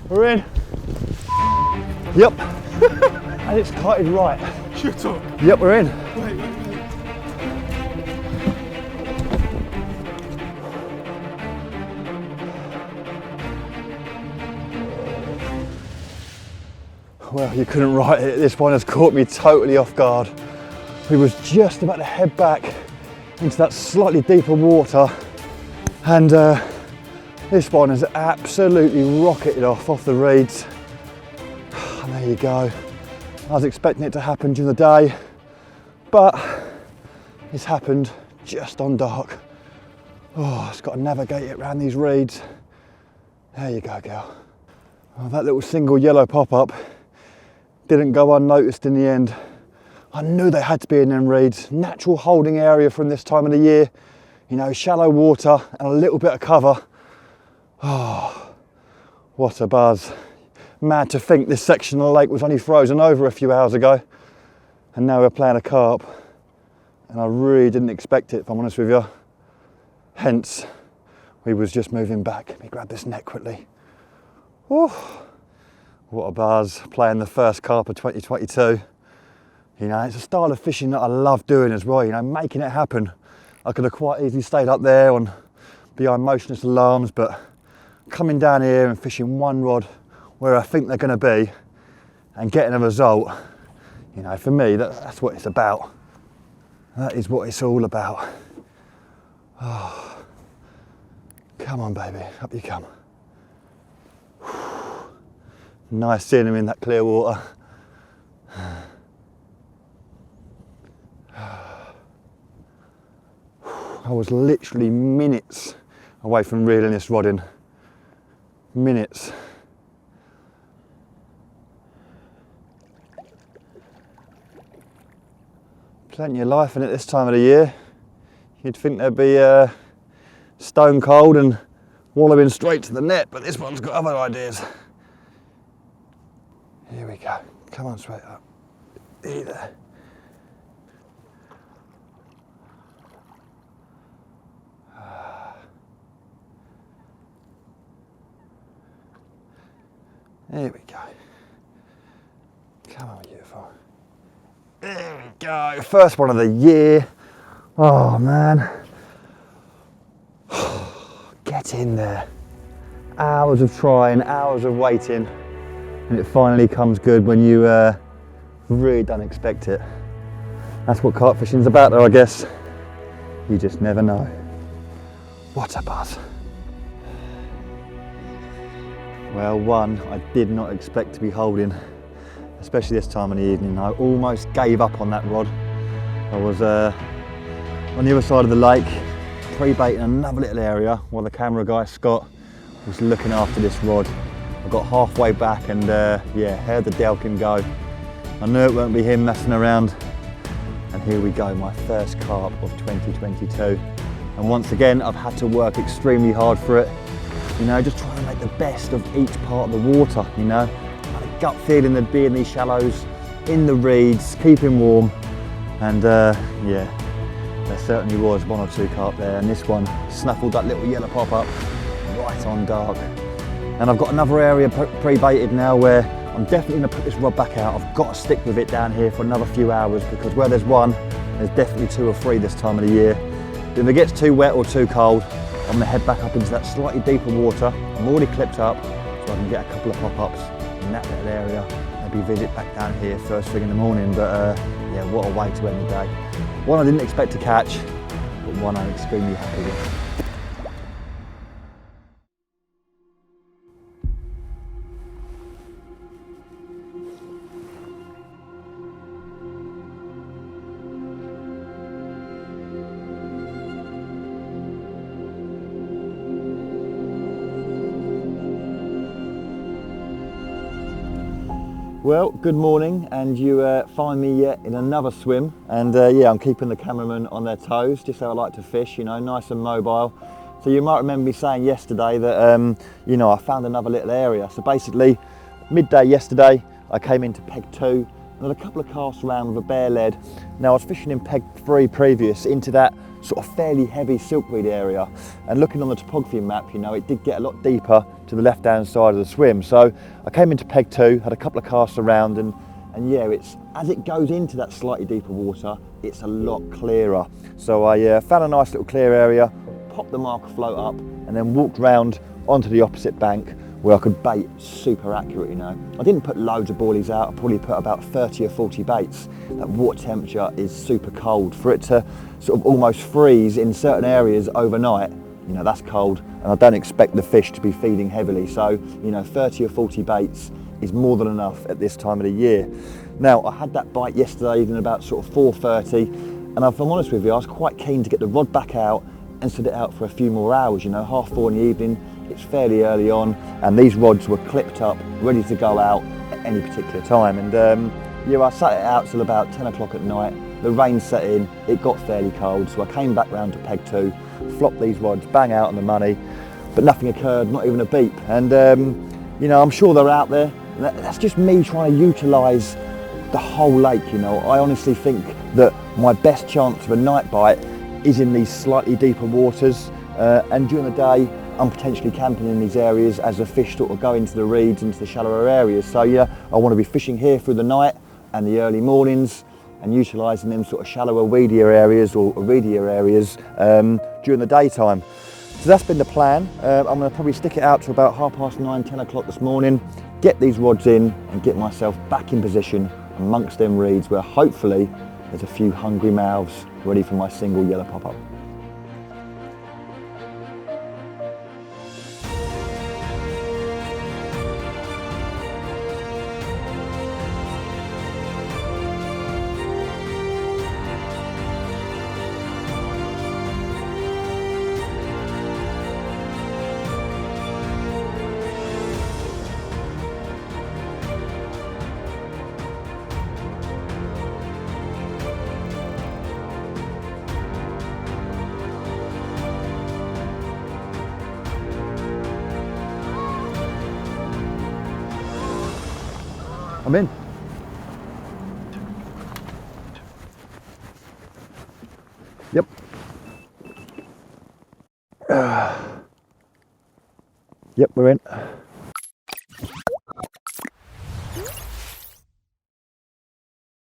We're in. Yep. And it's kited right. Shut up. Yep, we're in. Wait. Well, you couldn't write it. This one has caught me totally off guard. We was just about to head back into that slightly deeper water, and this one has absolutely rocketed off the reeds. And there you go. I was expecting it to happen during the day, but it's happened just on dark. Oh, it's got to navigate it around these reeds. There you go, girl. Oh, that little single yellow pop-up didn't go unnoticed in the end. I knew they had to be in them reeds. Natural holding area from this time of the year. You know, shallow water and a little bit of cover. Oh, what a buzz. Mad to think this section of the lake was only frozen over a few hours ago. And now we're playing a carp. And I really didn't expect it, if I'm honest with you. Hence, we was just moving back. Let me grab this net quickly. Whew. What a buzz, playing the first carp of 2022. You know, it's a style of fishing that I love doing as well, you know, making it happen. I could have quite easily stayed up there on behind motionless alarms, but coming down here and fishing one rod where I think they're going to be and getting a result, you know, for me, that's what it's about. That is what it's all about. Oh, come on, baby, up you come. Nice seeing them in that clear water. I was literally minutes away from reeling this rod in. Minutes. Plenty of life in it this time of the year. You'd think there'd be stone cold and wallowing straight to the net, but this one's got other ideas. Here we go. Come on, straight up. There. There we go. Come on, beautiful. There we go. First one of the year. Oh, man. Get in there. Hours of trying, hours of waiting. And it finally comes good when you really don't expect it. That's what carp fishing's about though, I guess. You just never know. What a buzz. Well, one I did not expect to be holding, especially this time of the evening. I almost gave up on that rod. I was on the other side of the lake, pre-baiting another little area while the camera guy, Scott, was looking after this rod. I got halfway back and yeah, heard the Delkin go. I knew it won't be him messing around. And here we go, my first carp of 2022. And once again, I've had to work extremely hard for it. You know, just trying to make the best of each part of the water, you know. I had a gut feeling there'd be in these shallows, in the reeds, keeping warm. And yeah, there certainly was one or two carp there. And this one snuffled that little yellow pop-up right on dark. And I've got another area pre-baited now where I'm definitely going to put this rod back out. I've got to stick with it down here for another few hours because where there's one, there's definitely two or three this time of the year. If it gets too wet or too cold, I'm going to head back up into that slightly deeper water. I'm already clipped up so I can get a couple of pop-ups in that little area. Maybe visit back down here first thing in the morning, but yeah, what a way to end the day. One I didn't expect to catch, but one I'm extremely happy with. Well, good morning, and you find me yet in another swim, and yeah, I'm keeping the cameraman on their toes, just how I like to fish, you know, nice and mobile. So you might remember me saying yesterday that, you know, I found another little area. So basically, midday yesterday, I came into peg 2 and had a couple of casts around with a bare lead. Now I was fishing in peg 3 previous into that sort of fairly heavy silkweed area, and looking on the topography map, you know, it did get a lot deeper to the left hand side of the swim. So I came into peg 2, had a couple of casts around, and yeah, it's as it goes into that slightly deeper water, it's a lot clearer. So I found a nice little clear area, popped the marker float up, and then walked round onto the opposite bank where I could bait super accurate, you know. I didn't put loads of boilies out, I probably put about 30 or 40 baits. That water temperature is super cold. For it to sort of almost freeze in certain areas overnight, you know, that's cold, and I don't expect the fish to be feeding heavily. So, you know, 30 or 40 baits is more than enough at this time of the year. Now, I had that bite yesterday evening about sort of 4:30, and if I'm honest with you, I was quite keen to get the rod back out and set it out for a few more hours, you know, 4:30 in the evening. It's fairly early on, and these rods were clipped up, ready to go out at any particular time. And yeah, I sat it out till about 10 o'clock at night. The rain set in, it got fairly cold, so I came back round to peg 2, flopped these rods, bang out on the money, but nothing occurred, not even a beep. And you know, I'm sure they're out there. That's just me trying to utilise the whole lake, you know. I honestly think that my best chance of a night bite is in these slightly deeper waters, and during the day I'm potentially camping in these areas as the fish sort of go into the reeds, into the shallower areas. So yeah, I want to be fishing here through the night and the early mornings, and utilising them sort of shallower, weedier areas or reedier areas during the daytime. So that's been the plan. I'm going to probably stick it out to about 9:30, 10 o'clock this morning, get these rods in and get myself back in position amongst them reeds where hopefully there's a few hungry mouths ready for my single yellow pop-up. I'm in. Yep. Yep, we're in.